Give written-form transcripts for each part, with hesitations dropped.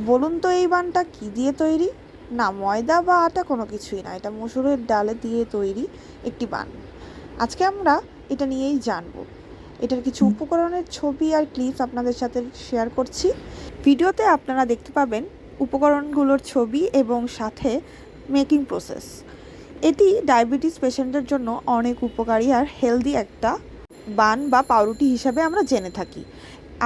বলুন তো এই বানটা কী দিয়ে তৈরি? না ময়দা বা আটা কোনো কিছুই না, এটা মসুরের ডালে দিয়ে তৈরি একটি বান। আজকে আমরা এটা নিয়েই জানবো। এটার কিছু উপকরণের ছবি আর ক্লিপস আপনাদের সাথে শেয়ার করছি। ভিডিওতে আপনারা দেখতে পাবেন উপকরণগুলোর ছবি এবং সাথে মেকিং প্রসেস। এটি ডায়াবেটিস পেশেন্টের জন্য অনেক উপকারী আর হেলদি একটা বান বা পাউরুটি হিসাবে আমরা জেনে থাকি।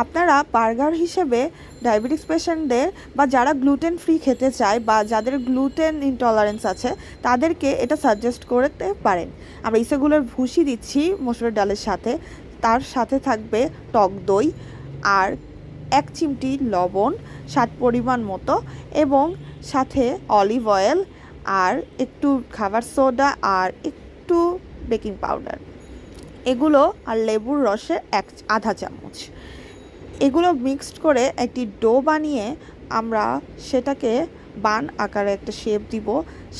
আপনারা বার্গার হিসেবে ডায়াবেটিস পেশেন্টদের বা যারা গ্লুটেন ফ্রি খেতে চায় বা যাদের গ্লুটেন ইনটলারেন্স আছে তাদেরকে এটা সাজেস্ট করতে পারেন। আমরা ইসেগুলোর ভুসি দিচ্ছি মসুরের ডালের সাথে, তার সাথে থাকবে টক দই আর 1 চিমটি লবণ স্বাদ পরিমাণ মতো, এবং সাথে অলিভ অয়েল আর একটু খাবার সোডা আর একটু বেকিং পাউডার, এগুলো আর লেবুর রসে আধা চামচ। এগুলো মিক্সড করে একটি ডো বানিয়ে আমরা সেটাকে বান আকারে একটা শেপ দিব।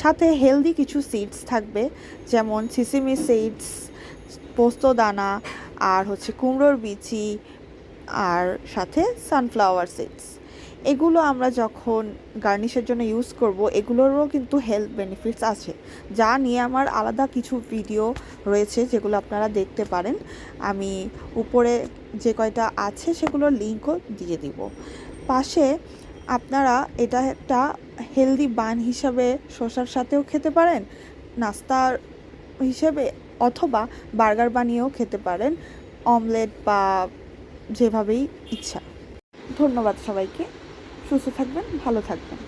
সাথে হেলদি কিছু সিডস থাকবে, যেমন সিসিমি সিডস, পোস্তদানা আর কুমড়োর বিচি, আর সাথে সানফ্লাওয়ার সিডস। এগুলো আমরা যখন গার্নিশের জন্য ইউজ করব, এগুলোরও কিন্তু হেলথ বেনিফিটস আছে, যা নিয়ে আমার আলাদা কিছু ভিডিও রয়েছে যেগুলো আপনারা দেখতে পারেন। আমি উপরে যে কয়টা আছে সেগুলোর লিঙ্কও দিয়ে দিব। পাশে আপনারা এটা একটা হেলদি বান হিসাবে শসার সাথেও খেতে পারেন, নাস্তার হিসেবে, অথবা বার্গার বানিয়েও খেতে পারেন, অমলেট বা যেভাবেই ইচ্ছা। ধন্যবাদ সবাইকে। সুস্থ থাকবেন, ভালো থাকবেন।